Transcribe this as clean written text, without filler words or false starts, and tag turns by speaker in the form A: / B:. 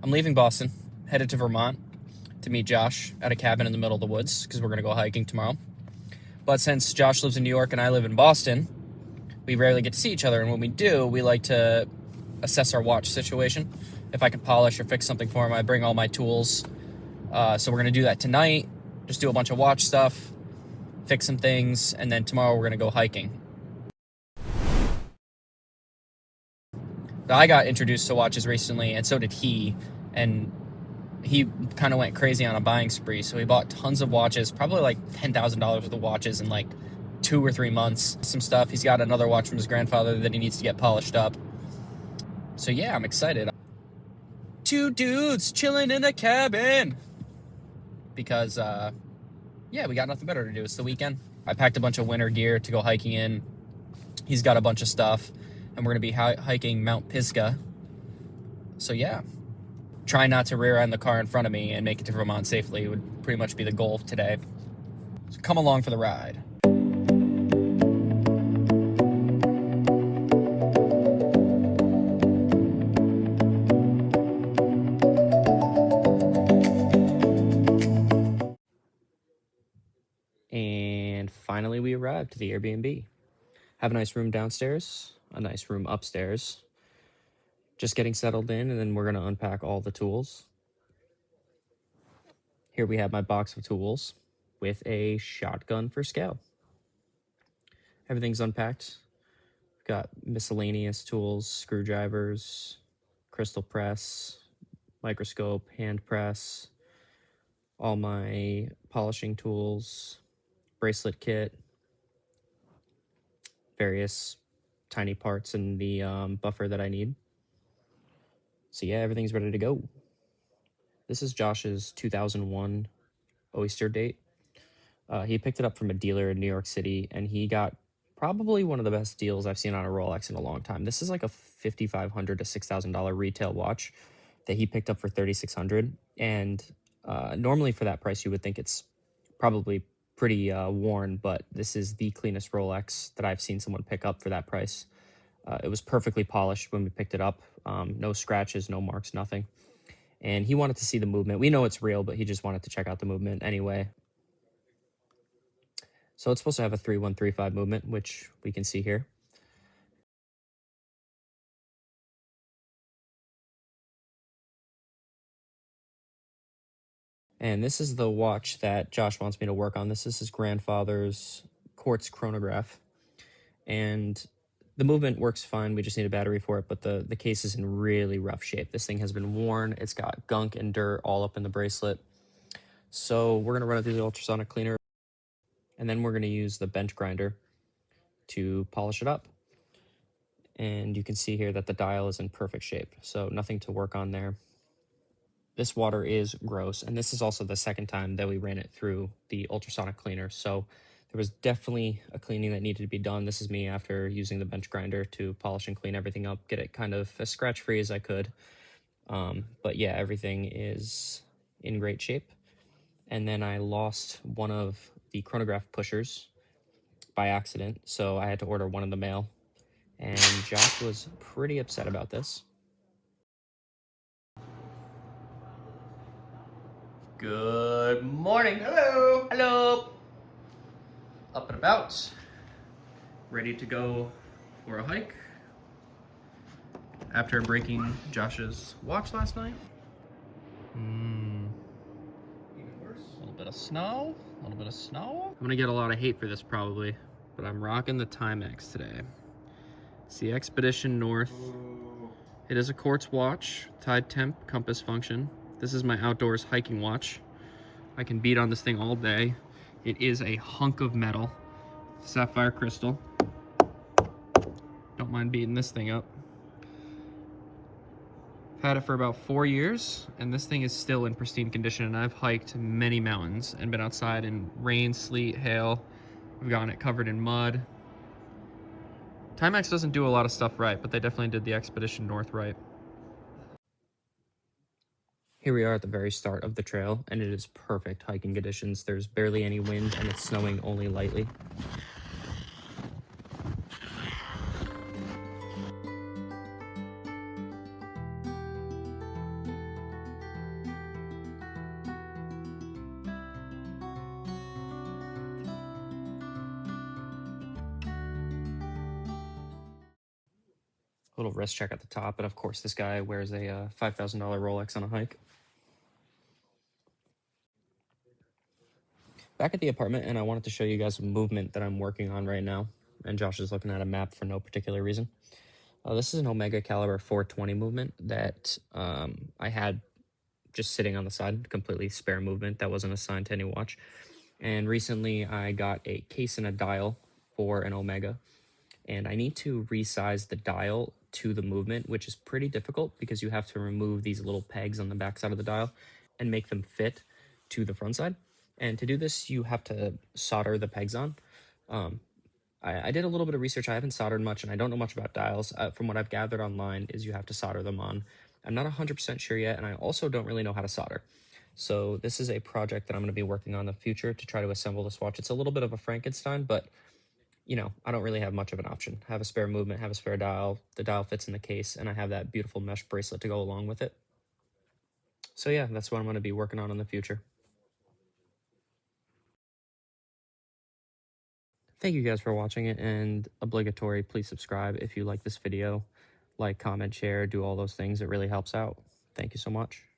A: I'm leaving Boston, headed to Vermont to meet Josh at a cabin in the middle of the woods because we're going to go hiking tomorrow. But since Josh lives in New York and I live in Boston, we rarely get to see each other. And when we do, we like to assess our watch situation. If I can polish or fix something for him, I bring all my tools. So we're going to do that tonight. Just do a bunch of watch stuff, fix some things, and then tomorrow we're going to go hiking. I got introduced to watches recently, and so did he. And he kind of went crazy on a buying spree. So he bought tons of watches, probably like $10,000 worth of watches in like 2 or 3 months. Some stuff. He's got another watch from his grandfather that he needs to get polished up. So yeah, I'm excited. 2 dudes chilling in a cabin. Because, yeah, we got nothing better to do. It's the weekend. I packed a bunch of winter gear to go hiking in. He's got a bunch of stuff. And we're going to be hiking Mount Pisgah. So yeah. Try not to rear end the car in front of me and make it to Vermont safely would pretty much be the goal today. So come along for the ride. And finally we arrived to the Airbnb. Have a nice room downstairs, a nice room upstairs. Just getting settled in, and then we're going to unpack all the tools. Here we have my box of tools with a shotgun for scale. Everything's unpacked. Got miscellaneous tools, screwdrivers, crystal press, microscope, hand press, all my polishing tools, bracelet kit, various tiny parts in the buffer that I need. So yeah, everything's ready to go. This is Josh's 2001 Oyster date. He picked it up from a dealer in New York City, and he got probably one of the best deals I've seen on a Rolex in a long time. This is like a $5,500 to $6,000 retail watch that he picked up for $3,600. And normally for that price, you would think it's probably pretty worn, but this is the cleanest Rolex that I've seen someone pick up for that price. It was perfectly polished when we picked it up. No scratches, no marks, nothing. And he wanted to see the movement. We know it's real, but he just wanted to check out the movement anyway. So it's supposed to have a 3135 movement, which we can see here. And this is the watch that Josh wants me to work on. This is his grandfather's quartz chronograph. And the movement works fine. We just need a battery for it, but the case is in really rough shape. This thing has been worn. It's got gunk and dirt all up in the bracelet. So we're going to run it through the ultrasonic cleaner, and then we're going to use the bench grinder to polish it up. And you can see here that the dial is in perfect shape, so nothing to work on there. This water is gross, and this is also the second time that we ran it through the ultrasonic cleaner, so there was definitely a cleaning that needed to be done. This is me after using the bench grinder to polish and clean everything up, get it kind of as scratch-free as I could. But yeah, everything is in great shape. And then I lost one of the chronograph pushers by accident, so I had to order one in the mail. And Josh was pretty upset about this. Good morning. Hello. Hello. Up and about. Ready to go for a hike. After breaking Josh's watch last night. Even worse. A little bit of snow. A little bit of snow. I'm gonna get a lot of hate for this probably, but I'm rocking the Timex today. It's the Expedition North. Ooh. It is a quartz watch, tide temp, compass function. This is my outdoors hiking watch. I can beat on this thing all day. It is a hunk of metal, sapphire crystal. Don't mind beating this thing up. I've had it for about 4 years, and this thing is still in pristine condition, and I've hiked many mountains and been outside in rain, sleet, hail. I've gotten it covered in mud. Timex doesn't do a lot of stuff right, but they definitely did the Expedition North right. Here we are at the very start of the trail, and it is perfect hiking conditions. There's barely any wind, and it's snowing only lightly. little wrist check at the top, and of course this guy wears a $5,000 Rolex on a hike. Back at the apartment, and I wanted to show you guys a movement that I'm working on right now, and Josh is looking at a map for no particular reason. This is an Omega Caliber 420 movement that I had just sitting on the side, completely spare movement that wasn't assigned to any watch. And recently I got a case and a dial for an Omega, and I need to resize the dial to the movement, which is pretty difficult because you have to remove these little pegs on the back side of the dial and make them fit to the front side. And to do this, you have to solder the pegs on. I did a little bit of research. I haven't soldered much, and I don't know much about dials. From what I've gathered online is you have to solder them on. I'm not 100% sure yet, and I also don't really know how to solder. So this is a project that I'm going to be working on in the future to try to assemble this watch. It's a little bit of a Frankenstein, but you know, I don't really have much of an option. Have a spare movement, have a spare dial. The dial fits in the case, and I have that beautiful mesh bracelet to go along with it. So yeah, that's what I'm going to be working on in the future. Thank you guys for watching it, and obligatory, please subscribe if you like this video. Like, comment, share, do all those things. It really helps out. Thank you so much.